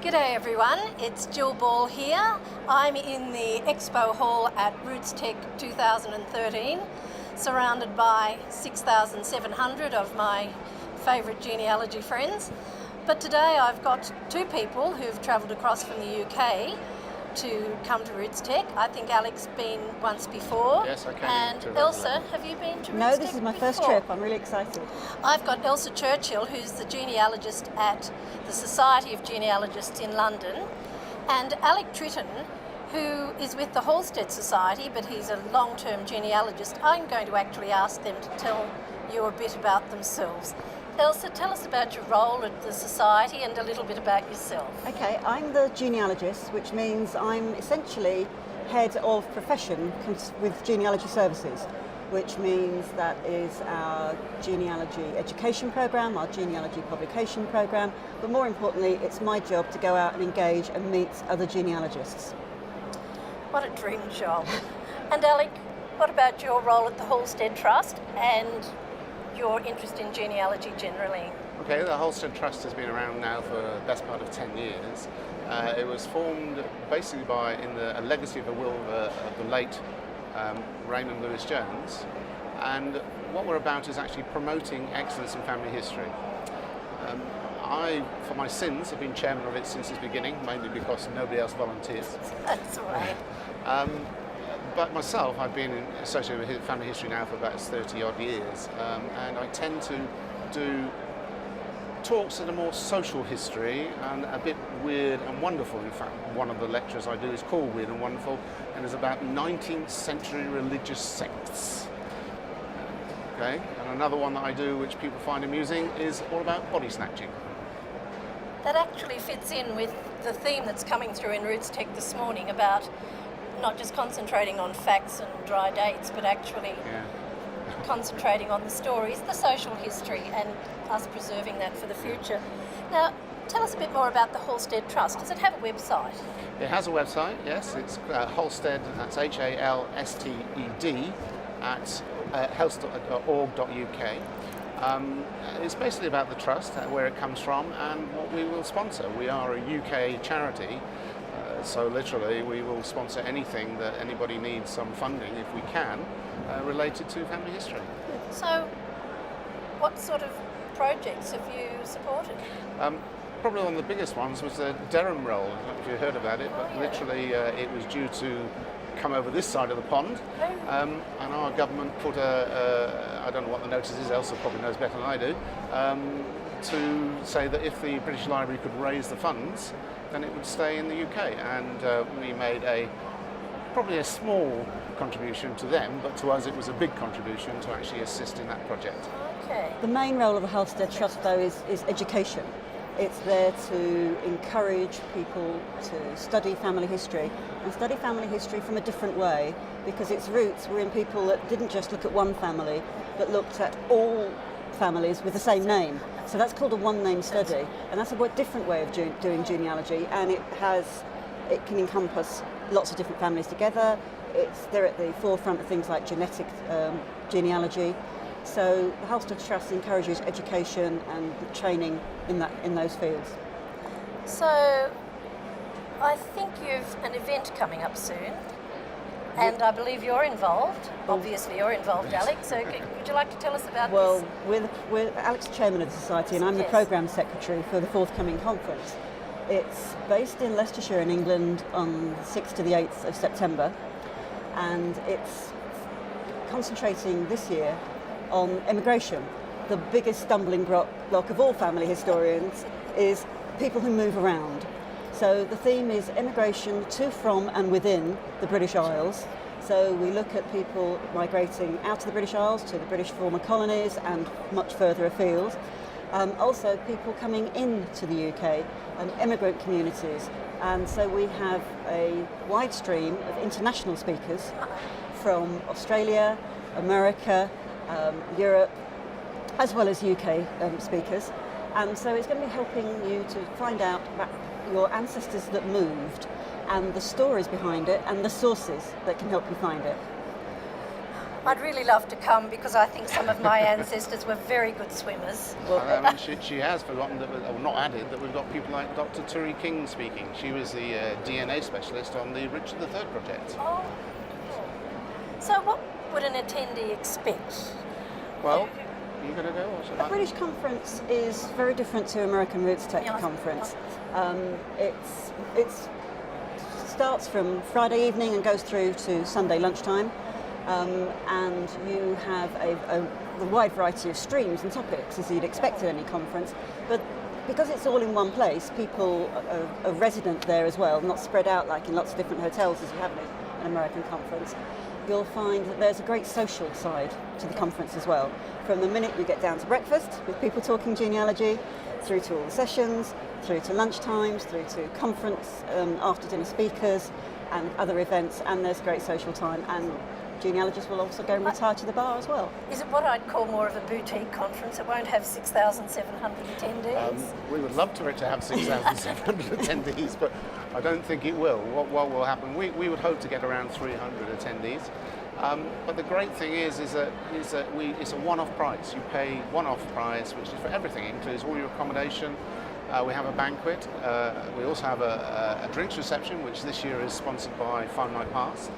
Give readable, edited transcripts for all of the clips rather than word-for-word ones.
G'day everyone, it's Jill Ball here. I'm in the Expo Hall at RootsTech 2013, surrounded by 6,700 of my favourite genealogy friends. But today I've got two people who've travelled across from the UK to come to RootsTech. I think Alex been once before. Yes, I came. And Elsa, have you been to RootsTech? No, this is my first before? trip. I'm really excited. I've got Elsa Churchill, who's the genealogist at the Society of Genealogists in London, and Alec Tritton, who is with the Halstead Society, but he's a long-term genealogist. I'm going to actually ask them to tell you a bit about themselves. Elsa, tell us about your role at the Society and a little bit about yourself. Okay, I'm the genealogist, which means I'm essentially head of profession with genealogy services, which means that is our genealogy education program, our genealogy publication program, but more importantly, it's my job to go out and engage and meet other genealogists. What a dream job. And Alec, what about your role at the Halstead Trust and your interest in genealogy generally? Okay, the Halstead Trust has been around now for the best part of 10 years. It was formed basically in a legacy of a will of the late Raymond Lewis Jones, and what we're about is actually promoting excellence in family history. I, for my sins, have been chairman of it since its beginning, mainly because nobody else volunteers. That's right. But myself, I've been associated with family history now for about 30 odd years, and I tend to do talks that are more social history and a bit weird and wonderful. In fact, one of the lectures I do is called Weird and Wonderful and is about 19th century religious sects. Okay, and another one that I do, which people find amusing, is all about body snatching. That actually fits in with the theme that's coming through in RootsTech this morning about not just concentrating on facts and dry dates, but actually concentrating on the stories, the social history, and us preserving that for the future. Now, tell us a bit more about the Halstead Trust. Does it have a website? It has a website, yes. It's Halstead, that's Halsted, at health.org.uk. It's basically about the trust, where it comes from, and what we will sponsor. We are a UK charity, so literally we will sponsor anything that anybody needs some funding, if we can, related to family history. So, what sort of projects have you supported? Probably one of the biggest ones was the Derham roll. I don't know if you heard about it, but literally it was due to come over this side of the pond, and our government put I don't know what the notice is, Elsa probably knows better than I do, to say that if the British Library could raise the funds, then it would stay in the UK, and we made probably a small contribution to them, but to us it was a big contribution to actually assist in that project. Okay. The main role of the Halstead Trust, though, is education. It's there to encourage people to study family history, and study family history from a different way, because its roots were in people that didn't just look at one family, but looked at all families with the same name. So that's called a one-name study, and that's a different way of doing genealogy, and it can encompass lots of different families together. They're at the forefront of things like genetic genealogy. So the Halstead Trust encourages education and training in those fields. So, I think you've an event coming up soon, and I believe you're involved. Obviously, you're involved, Alex. So, would you like to tell us about this? Well, Alex is chairman of the Society, and I'm the programme secretary for the forthcoming conference. It's based in Leicestershire in England on the 6th to the 8th of September, and it's concentrating this year on immigration. The biggest stumbling block of all family historians is people who move around. So the theme is immigration to, from and within the British Isles. So we look at people migrating out of the British Isles to the British former colonies and much further afield. Also people coming into the UK and immigrant communities. And so we have a wide stream of international speakers from Australia, America, Europe, as well as UK speakers. And so it's going to be helping you to find out about your ancestors that moved and the stories behind it and the sources that can help you find it. I'd really love to come because I think some of my ancestors were very good swimmers. I mean, she has forgotten that, or not added, that we've got people like Dr. Turi King speaking. She was the DNA specialist on the Richard III project. Oh, cool. So what would an attendee expect? Well, are you going to go? Or should A I? British conference is very different to American Roots Tech Yeah, conference. It starts from Friday evening and goes through to Sunday lunchtime. And you have a wide variety of streams and topics as you'd expect at any conference, but because it's all in one place, people are resident there as well, not spread out like in lots of different hotels as you have at an American conference. You'll find that there's a great social side to the conference as well. From the minute we get down to breakfast with people talking genealogy, through to all the sessions, through to lunchtimes, through to conference, after dinner speakers and other events, and there's great social time. And genealogists will also go and retire to the bar as well. Is it what I'd call more of a boutique conference? It won't have 6,700 attendees? We would love for it to have 6,700 attendees, but I don't think it will. What will happen, we would hope to get around 300 attendees. But the great thing is that it's a one-off price. You pay one-off price, which is for everything. It includes all your accommodation. We have a banquet. We also have a drinks reception, which this year is sponsored by Fun Night Pass.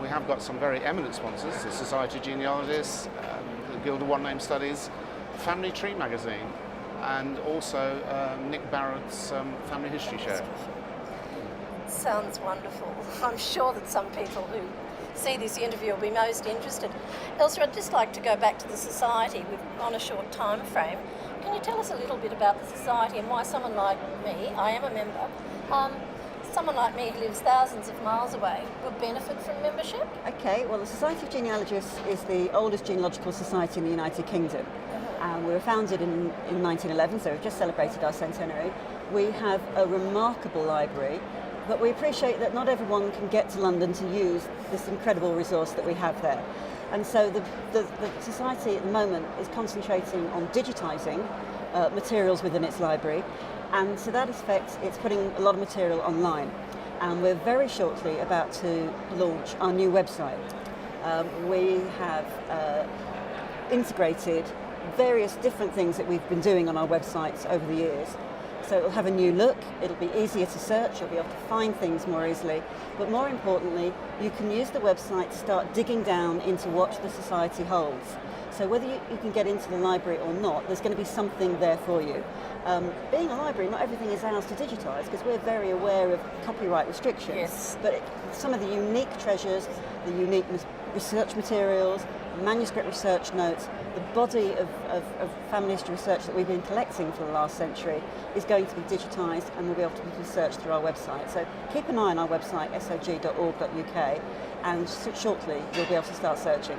We have got some very eminent sponsors, the Society of Genealogists, the Guild of One Name Studies, Family Tree magazine, and also Nick Barrett's Family History Show. Sounds wonderful. I'm sure that some people who see this interview will be most interested. Elsa, I'd just like to go back to the Society on a short time frame. Can you tell us a little bit about the Society and why someone like me, I am a member, someone like me who lives thousands of miles away would benefit from membership? Okay, well, the Society of Genealogists is the oldest genealogical society in the United Kingdom. We were founded in 1911, so we've just celebrated our centenary. We have a remarkable library, but we appreciate that not everyone can get to London to use this incredible resource that we have there. And so the Society at the moment is concentrating on digitising materials within its library. And to that effect, it's putting a lot of material online. And we're very shortly about to launch our new website. We have integrated various different things that we've been doing on our websites over the years. So it'll have a new look, it'll be easier to search, you'll be able to find things more easily. But more importantly, you can use the website to start digging down into what the Society holds. So whether you can get into the library or not, there's going to be something there for you. Being a library, not everything is ours to digitise because we're very aware of copyright restrictions. Yes. But some of the unique treasures, the unique research materials, manuscript research notes, the body of family history research that we've been collecting for the last century is going to be digitised and will be able to be searched through our website. So keep an eye on our website, sog.org.uk, and shortly you'll be able to start searching.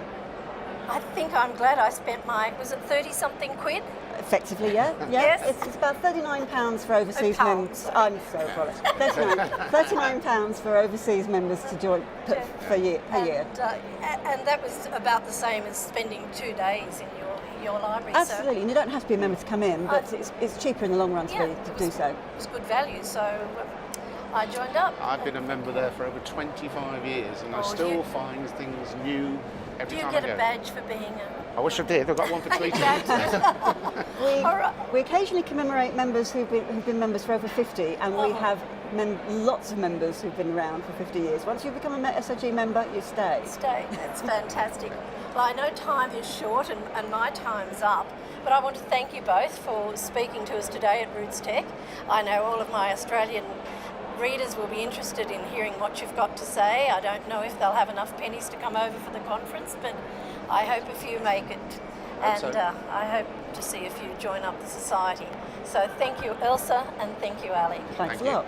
I think I'm glad I spent was it 30-something quid? Effectively, yeah. Yes. It's about £39 for overseas pounds. members. I'm so apologies. £39 for overseas members to join per year. And that was about the same as spending 2 days in your library. Absolutely, and you don't have to be a member to come in, but it's cheaper in the long run to do so. It was good value, so I joined up. I've been a member there for over 25 years, and I still find things new every time I go. Do you get a badge for being a... I wish I did. I've got one for tweeting. We occasionally commemorate members who've been members for over 50, and we have lots of members who've been around for 50 years. Once you become a SOG member, you stay. That's fantastic. Well, I know time is short and my time's up, but I want to thank you both for speaking to us today at Roots Tech. I know all of my Australian readers will be interested in hearing what you've got to say. I don't know if they'll have enough pennies to come over for the conference, but I hope a few make it. And I hope to see a few join up the Society. So thank you, Elsa, and thank you, Ali. Thanks a lot.